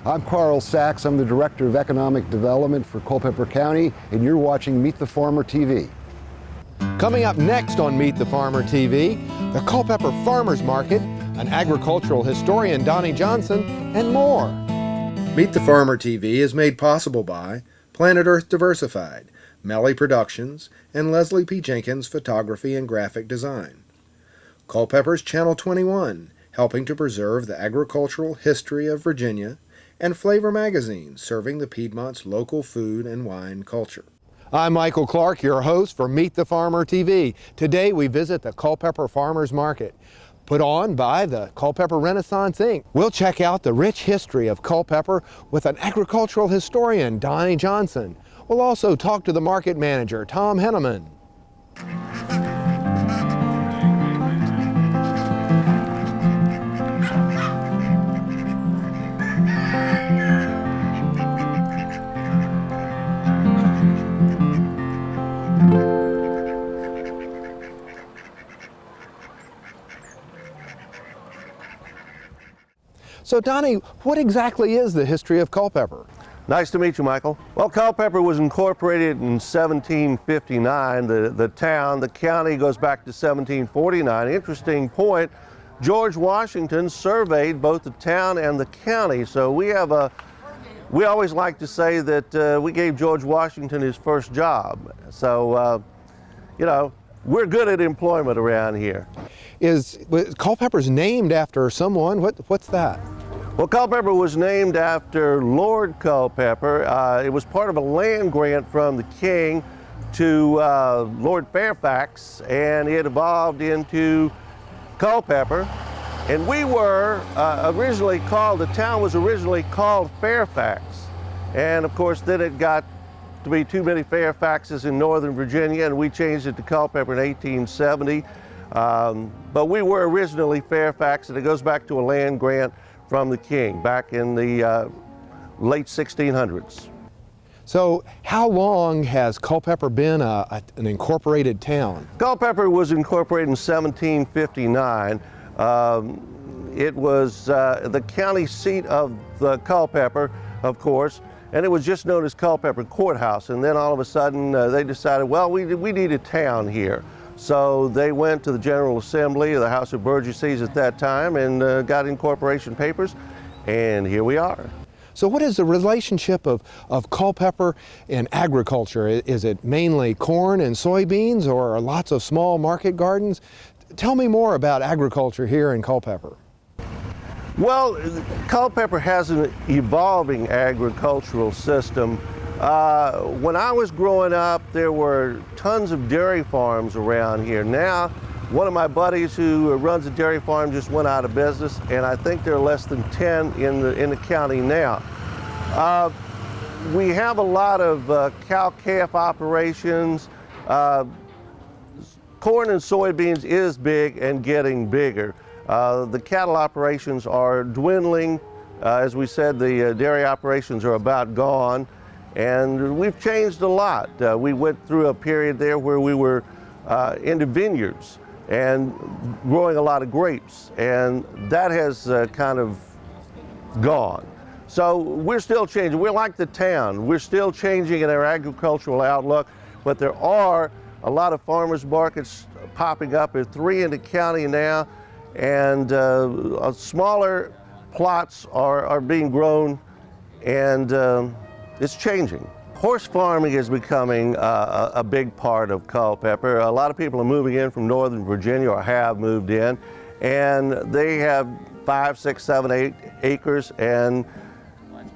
I'm Karl Sax. I'm the Director of Economic Development for Culpeper County, and you're watching Meet the Farmer TV. Coming up next on Meet the Farmer TV, the Culpeper Farmers Market, an agricultural historian, Donnie Johnson, and more. Meet the Farmer TV is made possible by Planet Earth Diversified, Melly Productions, and Leslie P. Jenkins Photography and Graphic Design. Culpeper's Channel 21, helping to preserve the agricultural history of Virginia, and Flavor Magazine, serving the Piedmont's local food and wine culture. I'm Michael Clark, your host for Meet the Farmer TV. Today we visit the Culpeper Farmers Market, put on by the Culpeper Renaissance, Inc. We'll check out the rich history of Culpeper with an agricultural historian, Donnie Johnson. We'll also talk to the market manager, Tom Henneman. So Donnie, what exactly is the history of Culpeper? Nice to meet you, Michael. Well, Culpeper was incorporated in 1759, the town. The county goes back to 1749. Interesting point, George Washington surveyed both the town and the county. So we always like to say that we gave George Washington his first job. So, you know, we're good at employment around here. Is Culpeper's named after someone? What's that? Well, Culpeper was named after Lord Culpeper. It was part of a land grant from the king to Lord Fairfax, and it evolved into Culpeper. And we were originally called, the town was originally called Fairfax. And of course, then it got to be too many Fairfaxes in Northern Virginia, and we changed it to Culpeper in 1870. But we were originally Fairfax, and it goes back to a land grant from the king back in the late 1600s. So how long has Culpeper been an incorporated town? Culpeper was incorporated in 1759. It was the county seat of the Culpeper, of course, and it was just known as Culpeper Courthouse. And then all of a sudden they decided, well, we need a town here. So they went to the General Assembly of the House of Burgesses at that time and got incorporation papers, and here we are. So what is the relationship of Culpeper and agriculture? Is it mainly corn and soybeans, or are lots of small market gardens? Tell me more about agriculture here in Culpeper. Well, Culpeper has an evolving agricultural system. When I was growing up, there were tons of dairy farms around here. Now, one of my buddies who runs a dairy farm just went out of business, and I think there are less than 10 in the county now. We have a lot of cow-calf operations. Corn and soybeans is big and getting bigger. The cattle operations are dwindling. As we said, the dairy operations are about gone. And we've changed a lot. We went through a period there where we were into vineyards and growing a lot of grapes, and that has kind of gone. So we're still changing. We're like the town. We're still changing in our agricultural outlook, but there are a lot of farmers markets popping up. There are 3 in the county now, and smaller plots are being grown, and it's changing. Horse farming is becoming a big part of Culpeper. A lot of people are moving in from Northern Virginia, or have moved in, and they have 5, 6, 7, 8 acres, and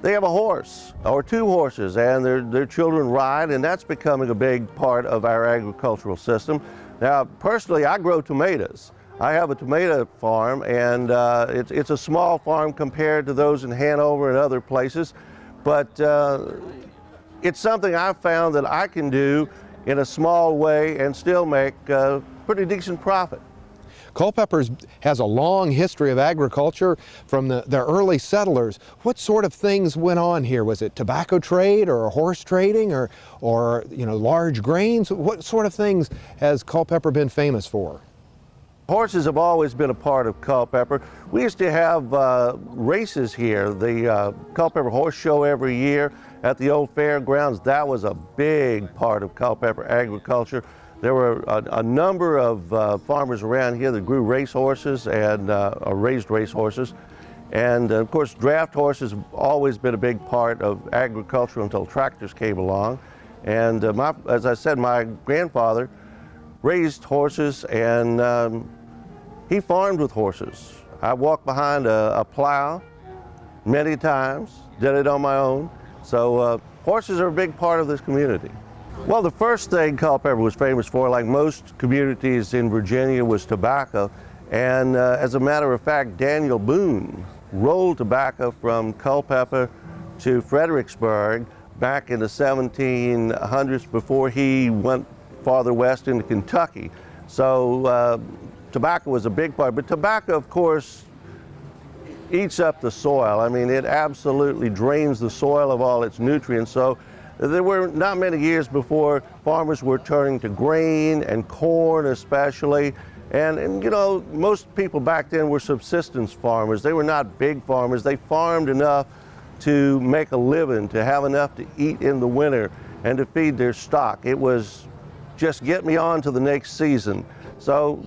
they have a horse or 2 horses, and their children ride, and that's becoming a big part of our agricultural system. Now, personally, I grow tomatoes. I have a tomato farm, and it's a small farm compared to those in Hanover and other places. But it's something I've found that I can do in a small way and still make a pretty decent profit. Culpeper has a long history of agriculture from the early settlers. What sort of things went on here? Was it tobacco trade or horse trading or large grains? What sort of things has Culpeper been famous for? Horses have always been a part of Culpeper. We used to have races here, the Culpeper Horse Show every year at the old fairgrounds. That was a big part of Culpeper agriculture. There were a number of farmers around here that grew racehorses and raised racehorses. And of course, draft horses have always been a big part of agriculture until tractors came along. And as I said, my grandfather raised horses, and he farmed with horses. I walked behind a plow many times, did it on my own. So horses are a big part of this community. Well, the first thing Culpeper was famous for, like most communities in Virginia, was tobacco. And as a matter of fact, Daniel Boone rolled tobacco from Culpeper to Fredericksburg back in the 1700s before he went farther west into Kentucky. So tobacco was a big part, but tobacco, of course, eats up the soil. I mean, it absolutely drains the soil of all its nutrients. So there were not many years before farmers were turning to grain and corn especially. And you know, most people back then were subsistence farmers. They were not big farmers. They farmed enough to make a living, to have enough to eat in the winter and to feed their stock. It was just get me on to the next season. So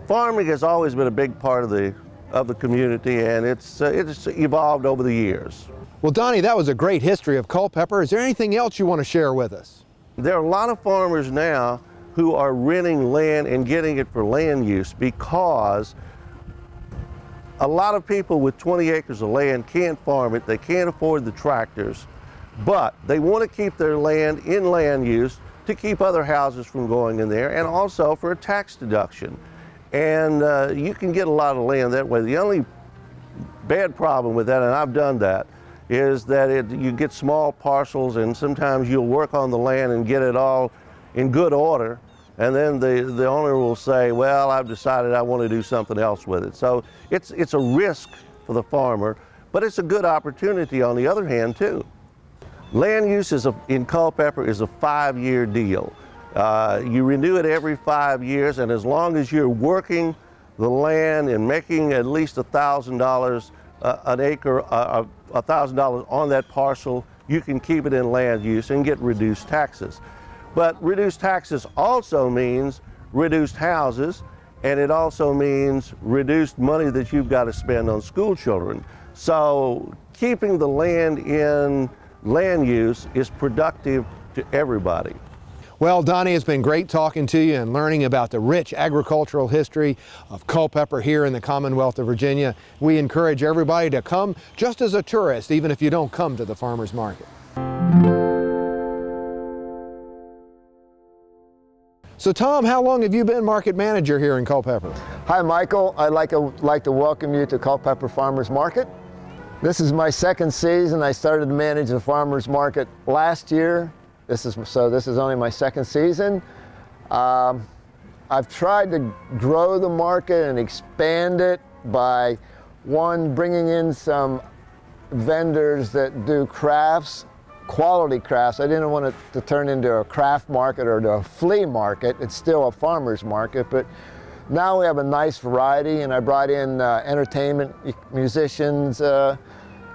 farming has always been a big part of the community, and it's evolved over the years. Well, Donnie, that was a great history of Culpeper. Is there anything else you want to share with us? There are a lot of farmers now who are renting land and getting it for land use, because a lot of people with 20 acres of land can't farm it. They can't afford the tractors, but they want to keep their land in land use to keep other houses from going in there, and also for a tax deduction. And you can get a lot of land that way. The only bad problem with that, and I've done that, is that you get small parcels, and sometimes you'll work on the land and get it all in good order, and then the owner will say, well, I've decided I want to do something else with it. So it's a risk for the farmer, but it's a good opportunity on the other hand too. Land use in Culpeper is a 5-year deal. You renew it every 5 years, and as long as you're working the land and making at least $1,000 an acre, $1,000 on that parcel, you can keep it in land use and get reduced taxes. But reduced taxes also means reduced houses, and it also means reduced money that you've got to spend on school children. So keeping the land in land use is productive to everybody. Well, Donnie, it's been great talking to you and learning about the rich agricultural history of Culpeper here in the Commonwealth of Virginia. We encourage everybody to come just as a tourist, even if you don't come to the farmers market. So Tom, how long have you been market manager here in Culpeper? Hi Michael, I'd like to welcome you to Culpeper Farmers Market. This is my second season. I started to manage the farmers market last year. This is only my second season. I've tried to grow the market and expand it by, one, bringing in some vendors that do crafts, quality crafts. I didn't want it to turn into a craft market or to a flea market. It's still a farmer's market, but now we have a nice variety, and I brought in entertainment musicians. A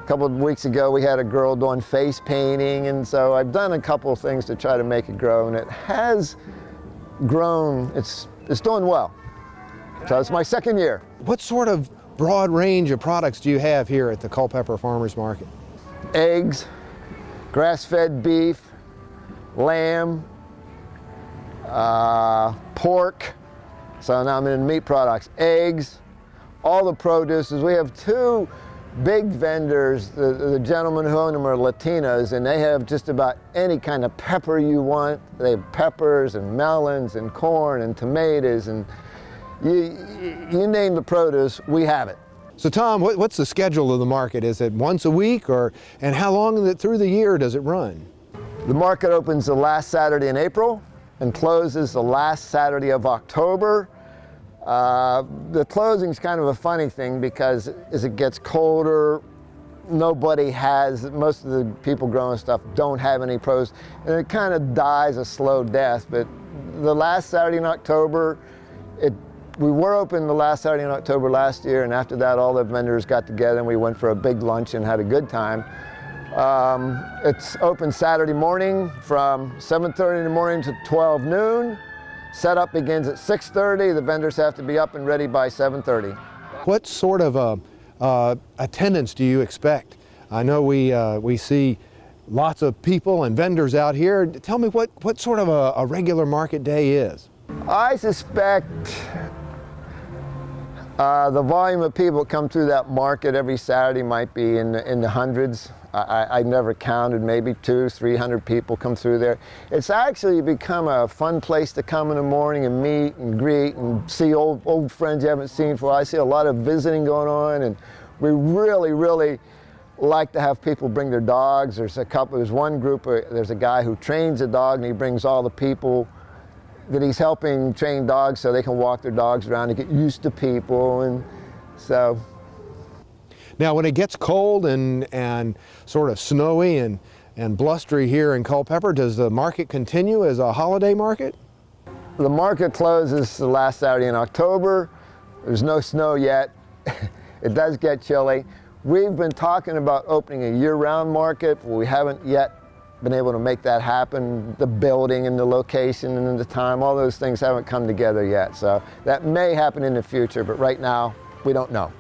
couple of weeks ago we had a girl doing face painting, and so I've done a couple of things to try to make it grow, and it has grown. It's doing well. So it's my second year. What sort of broad range of products do you have here at the Culpeper Farmers Market? Eggs, grass-fed beef, lamb, pork. So now I'm in meat products, eggs, all the produces. We have two big vendors. The gentlemen who own them are Latinos, and they have just about any kind of pepper you want. They have peppers and melons and corn and tomatoes, and you name the produce, we have it. So Tom, what's the schedule of the market? Is it once a week, and how long through the year does it run? The market opens the last Saturday in April and closes the last Saturday of October. The closing is kind of a funny thing, because as it gets colder, most of the people growing stuff don't have any produce, and it kind of dies a slow death. But the last Saturday in October, We were open the last Saturday in October last year, and after that all the vendors got together and we went for a big lunch and had a good time. It's open Saturday morning from 7:30 in the morning to 12 noon. Setup begins at 6:30. The vendors have to be up and ready by 7:30. What sort of attendance do you expect? I know we see lots of people and vendors out here. Tell me what sort of a regular market day is. I suspect the volume of people that come through that market every Saturday might be in the hundreds. I never counted, maybe 200-300 people come through there. It's actually become a fun place to come in the morning and meet and greet and see old friends you haven't seen for a while. I see a lot of visiting going on, and we really like to have people bring there's one group, there's a guy who trains a dog, and he brings all the people that he's helping train dogs so they can walk their dogs around and get used to people, and so. Now, when it gets cold and sort of snowy and blustery here in Culpeper, does the market continue as a holiday market? The market closes the last Saturday in October. There's no snow yet. It does get chilly. We've been talking about opening a year-round market, but we haven't yet been able to make that happen. The building and the location and the time, all those things haven't come together yet. So that may happen in the future, but right now, we don't know.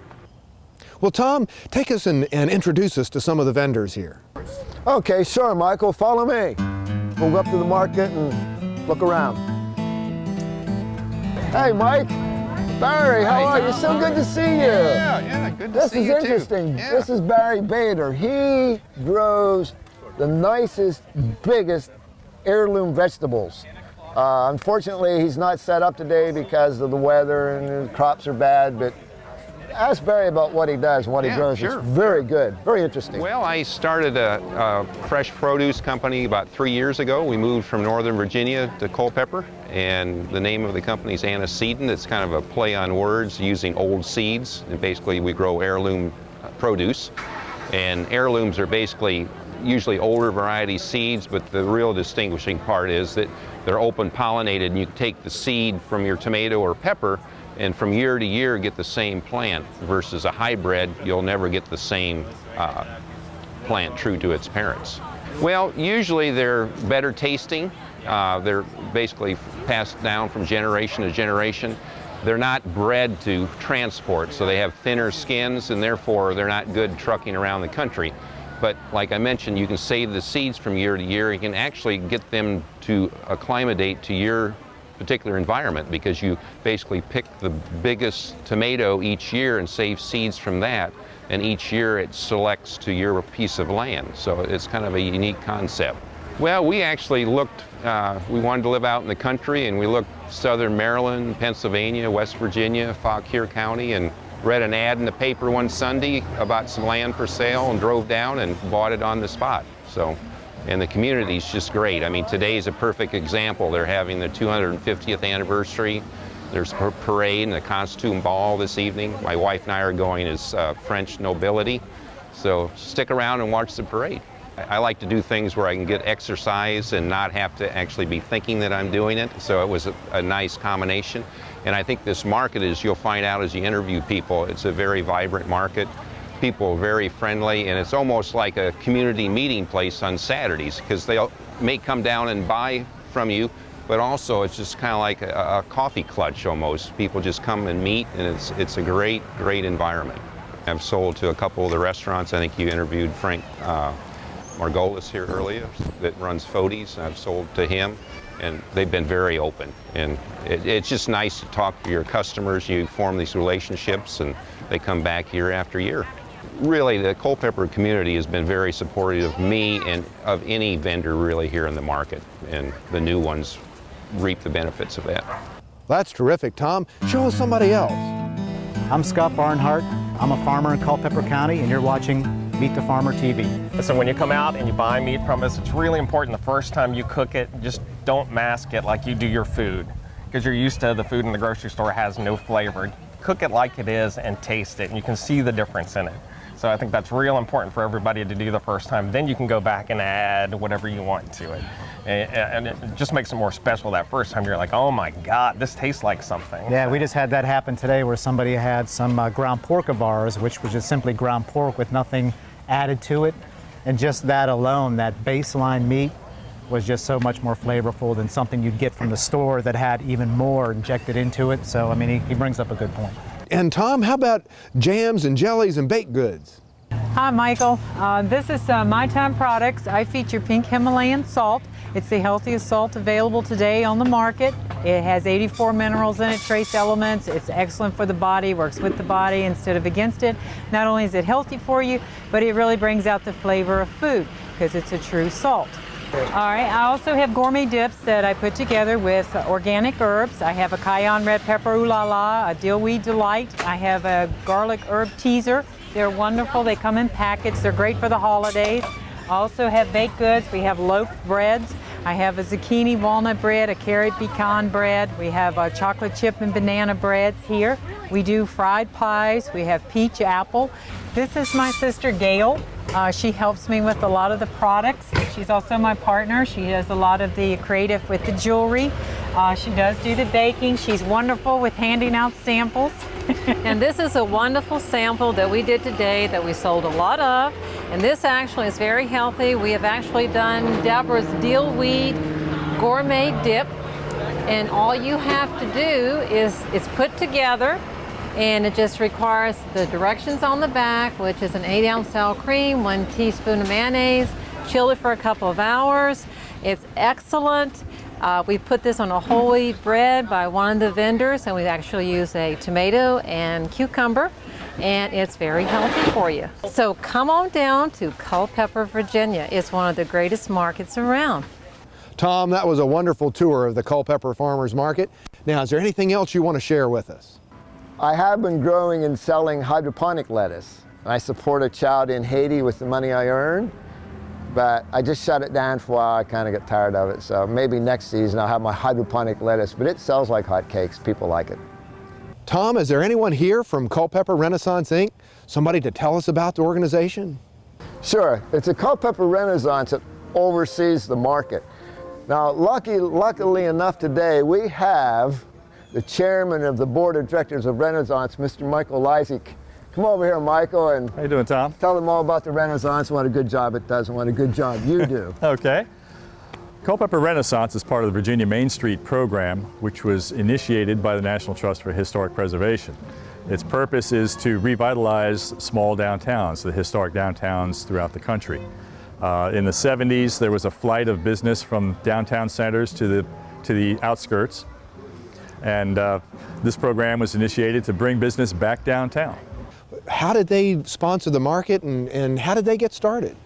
Well, Tom, take us and introduce us to some of the vendors here. Okay, sure, Michael, follow me. We'll go up to the market and look around. Hey, Mike. Barry, how are you? So good to see you. Yeah, good to see you too. This is interesting. Yeah. This is Barry Bader. He grows the nicest, biggest heirloom vegetables. Unfortunately, he's not set up today because of the weather and the crops are bad, but ask Barry about what he does and what he grows. Sure. It's very good, very interesting. Well, I started a fresh produce company about 3 years ago. We moved from Northern Virginia to Culpeper, and the name of the company is Antecedent. It's kind of a play on words using old seeds, and basically we grow heirloom produce. And heirlooms are basically usually older variety seeds, but the real distinguishing part is that they're open pollinated, and you can take the seed from your tomato or pepper and from year to year get the same plant, versus a hybrid, you'll never get the same plant true to its parents. Well, usually they're better tasting. They're basically passed down from generation to generation. They're not bred to transport, so they have thinner skins, and therefore they're not good trucking around the country. But like I mentioned, you can save the seeds from year to year. You can actually get them to acclimate to your particular environment, because you basically pick the biggest tomato each year and save seeds from that, and each year it selects to your piece of land. So it's kind of a unique concept. Well, we actually looked, we wanted to live out in the country, and we looked southern Maryland, Pennsylvania, West Virginia, Fauquier County, and read an ad in the paper one Sunday about some land for sale and drove down and bought it on the spot. So. And the community's just great. I mean, today's a perfect example. They're having their 250th anniversary. There's a parade and a costume ball this evening. My wife and I are going as French nobility. So stick around and watch the parade. I like to do things where I can get exercise and not have to actually be thinking that I'm doing it. So it was a nice combination. And I think this market, as you'll find out as you interview people, it's a very vibrant market. People are very friendly, and it's almost like a community meeting place on Saturdays, because they may come down and buy from you, but also it's just kind of like a coffee clutch almost. People just come and meet, and it's a great environment. I've sold to a couple of the restaurants. I think you interviewed Frank Margolis here earlier that runs Fody's. I've sold to him, and they've been very open. And it's just nice to talk to your customers. You form these relationships, and they come back year after year. Really, the Culpeper community has been very supportive of me and of any vendor really here in the market, and the new ones reap the benefits of that. That's terrific, Tom. Show us somebody else. I'm Scott Barnhart. I'm a farmer in Culpeper County, and you're watching Meet the Farmer TV. So when you come out and you buy meat from us, it's really important the first time you cook it, just don't mask it like you do your food, because you're used to the food in the grocery store has no flavor. Cook it like it is and taste it, and you can see the difference in it. So I think that's real important for everybody to do the first time. Then you can go back and add whatever you want to it. And it just makes it more special that first time. You're like, oh my God, this tastes like something. Yeah, we just had that happen today where somebody had some ground pork of ours, which was just simply ground pork with nothing added to it. And just that alone, that baseline meat, was just so much more flavorful than something you'd get from the store that had even more injected into it. So, I mean, he brings up a good point. And Tom, how about jams and jellies and baked goods? Hi, Michael. This is My Time Products. I feature pink Himalayan salt. It's the healthiest salt available today on the market. It has 84 minerals in it, trace elements. It's excellent for the body, works with the body instead of against it. Not only is it healthy for you, but it really brings out the flavor of food because it's a true salt. All right, I also have gourmet dips that I put together with organic herbs. I have a cayenne red pepper ooh la la, a dillweed delight. I have a garlic herb teaser. They're wonderful. They come in packets. They're great for the holidays. I also have baked goods. We have loaf breads. I have a zucchini walnut bread, a carrot pecan bread. We have chocolate chip and banana breads here. We do fried pies. We have peach apple. This is my sister Gail. She helps me with a lot of the products. She's also my partner. She does a lot of the creative with the jewelry. She does do the baking. She's wonderful with handing out samples. And this is a wonderful sample that we did today that we sold a lot of. And this actually is very healthy. We have actually done Deborah's Dillweed Gourmet Dip. And all you have to do is it's put together, and it just requires the directions on the back, which is an 8-ounce sour cream, 1 teaspoon of mayonnaise, chill it for a couple of hours. It's excellent. We put this on a whole wheat bread by one of the vendors, and we actually use a tomato and cucumber, and it's very healthy for you. So come on down to Culpeper, Virginia. It's one of the greatest markets around. Tom, that was a wonderful tour of the Culpeper Farmers Market. Now, is there anything else you want to share with us? I have been growing and selling hydroponic lettuce. I support a child in Haiti with the money I earn, but I just shut it down for a while. I kind of got tired of it, so maybe next season I'll have my hydroponic lettuce, but it sells like hotcakes. People like it. Tom, is there anyone here from Culpeper Renaissance, Inc.? Somebody to tell us about the organization? Sure, it's a Culpeper Renaissance that oversees the market. Now, luckily enough today, we have the chairman of the board of directors of Renaissance, Mr. Michael Lysick. Come over here, Michael, and how you doing, Tom? Tell them all about the Renaissance, what a good job it does, and what a good job you do. Okay. Culpeper Renaissance is part of the Virginia Main Street program, which was initiated by the National Trust for Historic Preservation. Its purpose is to revitalize small downtowns, the historic downtowns throughout the country. In the 70s, there was a flight of business from downtown centers to the outskirts. And this program was initiated to bring business back downtown. How did they sponsor the market, and how did they get started?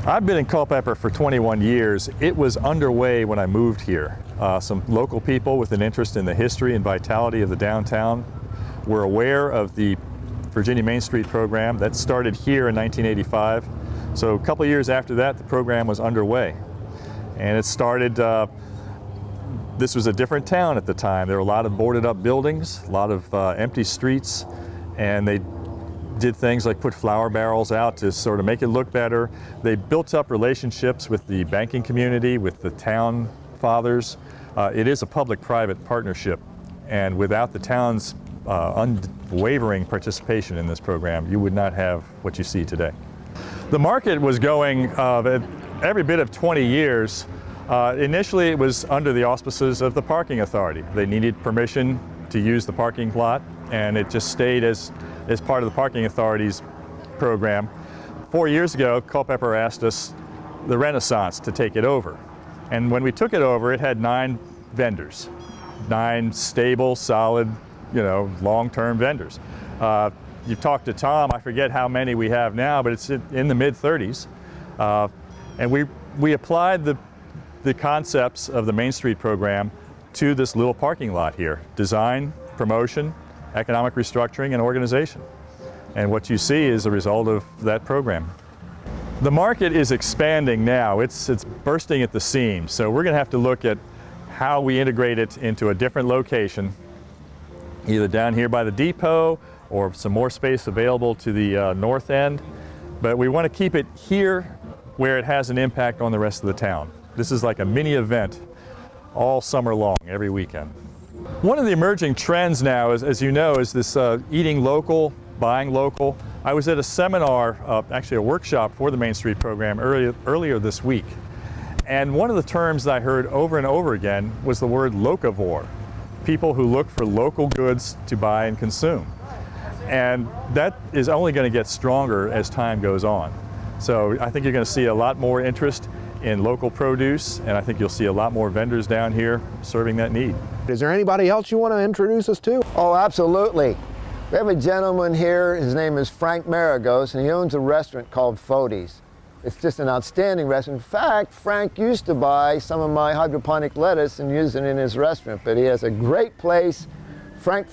I've been in Culpeper for 21 years. It was underway when I moved here. Some local people with an interest in the history and vitality of the downtown were aware of the Virginia Main Street program that started here in 1985. So a couple of years after that, the program was underway. And it started this was a different town at the time. There were a lot of boarded up buildings, a lot of empty streets, and they did things like put flour barrels out to sort of make it look better. They built up relationships with the banking community, with the town fathers. It is a public-private partnership, and without the town's unwavering participation in this program, you would not have what you see today. The market was going every bit of 20 years. Initially, it was under the auspices of the parking authority. They needed permission to use the parking lot, and it just stayed as part of the parking authority's program. 4 years ago, Culpeper asked us, the Renaissance, to take it over. And when we took it over, it had 9 vendors, 9 stable, solid, long-term vendors. You've talked to Tom, I forget how many we have now, but it's in the mid-30s. And we applied the concepts of the Main Street program to this little parking lot here. Design, promotion, economic restructuring, and organization. And what you see is a result of that program. The market is expanding now. It's bursting at the seams. So we're going to have to look at how we integrate it into a different location, either down here by the depot or some more space available to the north end. But we want to keep it here where it has an impact on the rest of the town. This is like a mini event all summer long, every weekend. One of the emerging trends now, as you know, is this eating local, buying local. I was at a seminar, actually a workshop for the Main Street program earlier this week. And one of the terms that I heard over and over again was the word locavore, people who look for local goods to buy and consume. And that is only going to get stronger as time goes on. So I think you're going to see a lot more interest in local produce, and I think you'll see a lot more vendors down here serving that need. Is there anybody else you want to introduce us to? Oh, absolutely. We have a gentleman here, his name is Frank Maragos, and he owns a restaurant called Fody's. It's just an outstanding restaurant. In fact, Frank used to buy some of my hydroponic lettuce and use it in his restaurant, but he has a great place. Frank,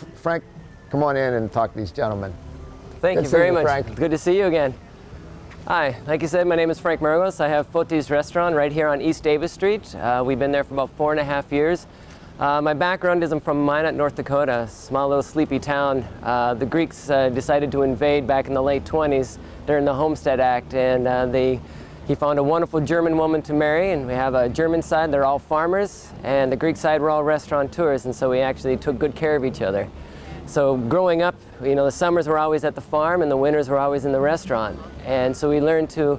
come on in and talk to these gentlemen. Thank you very much. Frank. Good to see you again. Hi, like you said, my name is Frank Maragos. I have Fody's restaurant right here on East Davis Street. We've been there for about 4.5 years. My background is I'm from Minot, North Dakota, a small little sleepy town. The Greeks decided to invade back in the late 20s during the Homestead Act, and he found a wonderful German woman to marry, and we have a German side, they're all farmers, and the Greek side were all restaurateurs, and so we actually took good care of each other. So growing up, you know, the summers were always at the farm and the winters were always in the restaurant. And so we learned to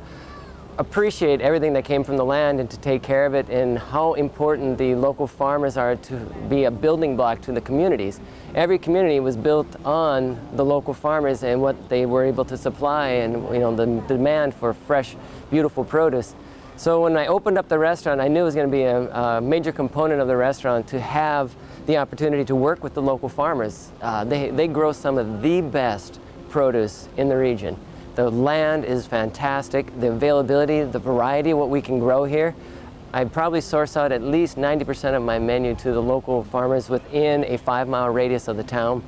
appreciate everything that came from the land and to take care of it, and how important the local farmers are to be a building block to the communities. Every community was built on the local farmers and what they were able to supply, and you know, the demand for fresh, beautiful produce. So when I opened up the restaurant, I knew it was going to be a major component of the restaurant to have the opportunity to work with the local farmers. They grow some of the best produce in the region. The land is fantastic, the availability, the variety of what we can grow here. I probably source out at least 90% of my menu to the local farmers within a 5-mile radius of the town.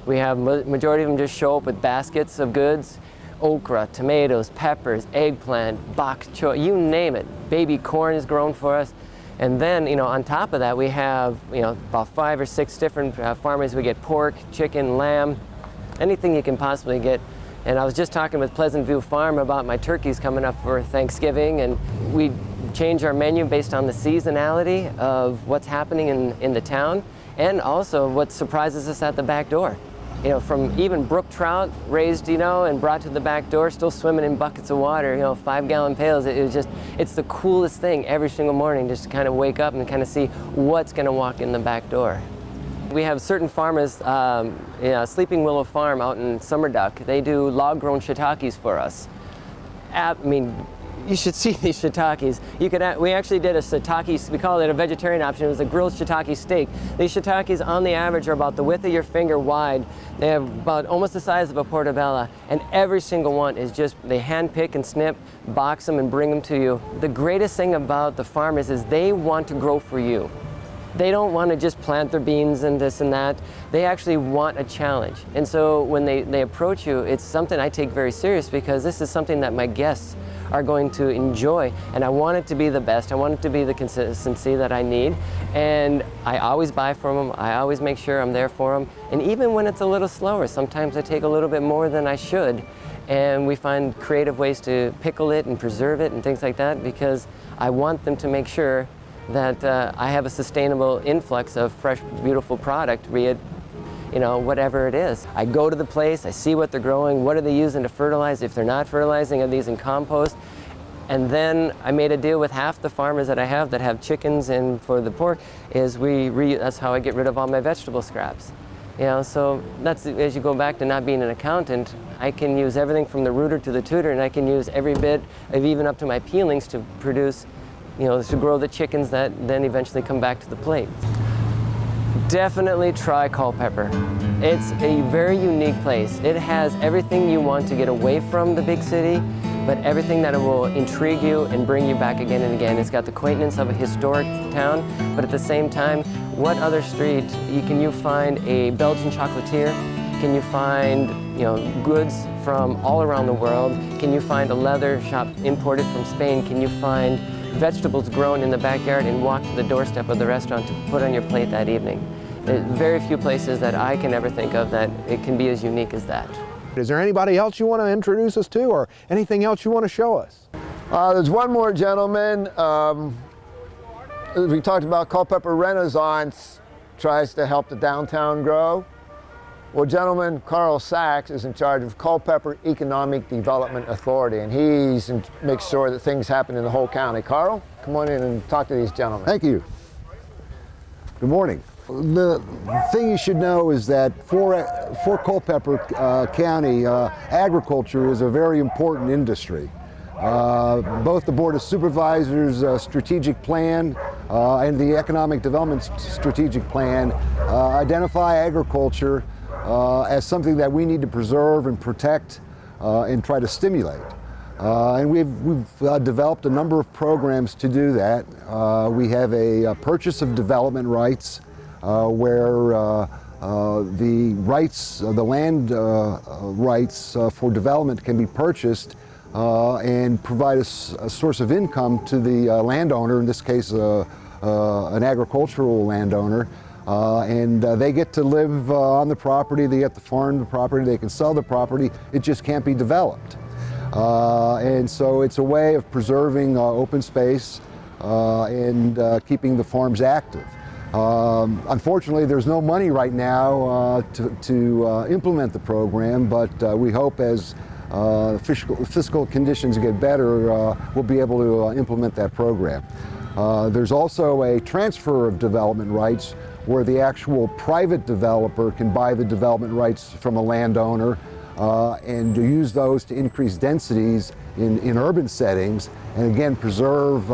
We have majority of them just show up with baskets of goods: okra, tomatoes, peppers, eggplant, bok choy, you name it. Baby corn is grown for us. And then, you know, on top of that, we have, you know, about 5 or 6 different farmers. We get pork, chicken, lamb, anything you can possibly get. And I was just talking with Pleasant View Farm about my turkeys coming up for Thanksgiving, and we change our menu based on the seasonality of what's happening in the town, and also what surprises us at the back door. You know, from even brook trout raised, you know, and brought to the back door, still swimming in buckets of water, you know, 5-gallon pails. It was just, it's the coolest thing every single morning, just to kind of wake up and kind of see what's going to walk in the back door. We have certain farmers, Sleeping Willow Farm out in Summerduck. They do log-grown shiitakes for us. I mean, you should see these shiitakes. We actually did a shiitake, we call it a vegetarian option. It was a grilled shiitake steak. These shiitakes on the average are about the width of your finger wide. They have about almost the size of a portobello, and every single one is just, they hand pick and snip, box them and bring them to you. The greatest thing about the farmers is they want to grow for you. They don't want to just plant their beans and this and that. They actually want a challenge. And so when they approach you, it's something I take very serious, because this is something that my guests are going to enjoy, and I want it to be the best. I want it to be the consistency that I need, and I always buy from them. I always make sure I'm there for them, and even when it's a little slower, sometimes I take a little bit more than I should, and we find creative ways to pickle it and preserve it and things like that, because I want them to make sure that I have a sustainable influx of fresh, beautiful product, be it, you know, whatever it is. I go to the place, I see what they're growing, what are they using to fertilize, if they're not fertilizing, are these in compost? And then I made a deal with half the farmers that I have that have chickens, and for the pork, is that's how I get rid of all my vegetable scraps. You know, so that's, as you go back to not being an accountant, I can use everything from the rooter to the tutor, and I can use every bit of, even up to my peelings, to produce, you know, to grow the chickens that then eventually come back to the plate. Definitely try Culpeper. It's a very unique place. It has everything you want to get away from the big city, but everything that will intrigue you and bring you back again and again. It's got the quaintness of a historic town, but at the same time, what other street can you find a Belgian chocolatier? Can you find, you know, goods from all around the world? Can you find a leather shop imported from Spain? Can you find vegetables grown in the backyard and walk to the doorstep of the restaurant to put on your plate that evening? There's very few places that I can ever think of that it can be as unique as that. Is there anybody else you want to introduce us to, or anything else you want to show us? There's one more gentleman. as we talked about, Culpeper Renaissance tries to help the downtown grow. Well, gentleman, Karl Sax is in charge of Culpeper Economic Development Authority, and makes sure that things happen in the whole county. Karl, come on in and talk to these gentlemen. Thank you. Good morning. The thing you should know is that for Culpeper County, agriculture is a very important industry. Both the Board of Supervisors strategic plan and the Economic Development Strategic Plan identify agriculture as something that we need to preserve and protect and try to stimulate. And we've developed a number of programs to do that. We have a purchase of development rights where the rights, the land rights for development can be purchased and provide a source of income to the landowner, in this case an agricultural landowner. And they get to live on the property, they get to farm the property, they can sell the property, it just can't be developed. And so it's a way of preserving open space and keeping the farms active. Unfortunately, there's no money right now to implement the program, but we hope as fiscal conditions get better, we'll be able to implement that program. There's also a transfer of development rights where the actual private developer can buy the development rights from a landowner and use those to increase densities in urban settings and again preserve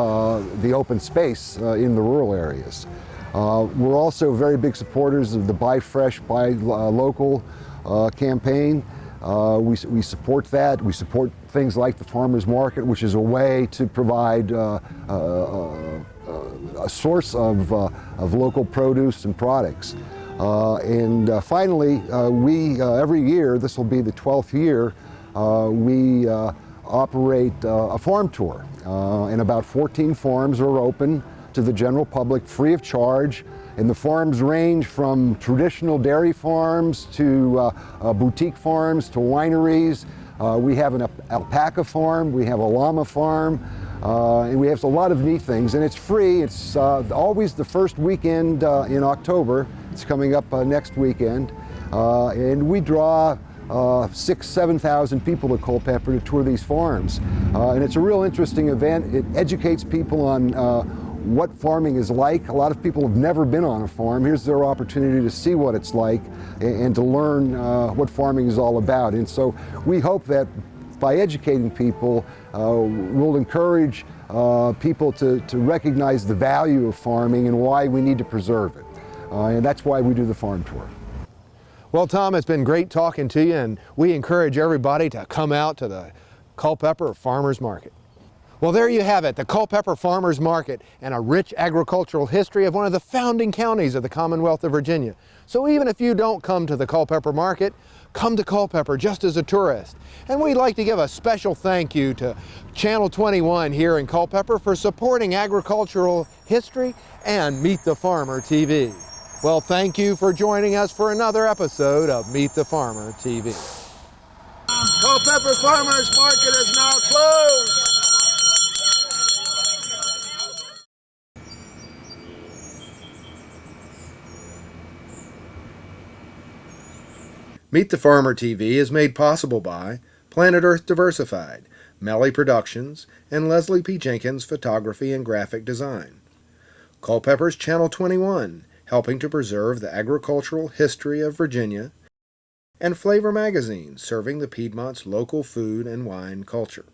the open space in the rural areas. We're also very big supporters of the Buy Fresh, Buy Local campaign. We support that. We support things like the farmers market, which is a way to provide a source of local produce and products. And finally, we every year, this will be the 12th year, we operate a farm tour. And about 14 farms are open to the general public free of charge. And the farms range from traditional dairy farms to boutique farms to wineries. We have an alpaca farm, we have a llama farm, and we have a lot of neat things. And it's free. It's always the first weekend in October. It's coming up next weekend. And we draw 6,000–7,000 people to Culpeper to tour these farms. And it's a real interesting event. It educates people on what farming is like. A lot of people have never been on a farm. Here's their opportunity to see what it's like and to learn what farming is all about. And so we hope that by educating people, we'll encourage people to recognize the value of farming and why we need to preserve it. And that's why we do the farm tour. Well, Tom, it's been great talking to you, and we encourage everybody to come out to the Culpeper Farmers Market. Well, there you have it, the Culpeper Farmers Market and a rich agricultural history of one of the founding counties of the Commonwealth of Virginia. So even if you don't come to the Culpeper Market, come to Culpeper just as a tourist. And we'd like to give a special thank you to Channel 21 here in Culpeper for supporting agricultural history and Meet the Farmer TV. Well, thank you for joining us for another episode of Meet the Farmer TV. Culpeper Farmers Market is now closed. Meet the Farmer TV is made possible by Planet Earth Diversified, Melly Productions, and Leslie P. Jenkins Photography and Graphic Design. Culpeper's Channel 21, helping to preserve the agricultural history of Virginia, and Flavor Magazine, serving the Piedmont's local food and wine culture.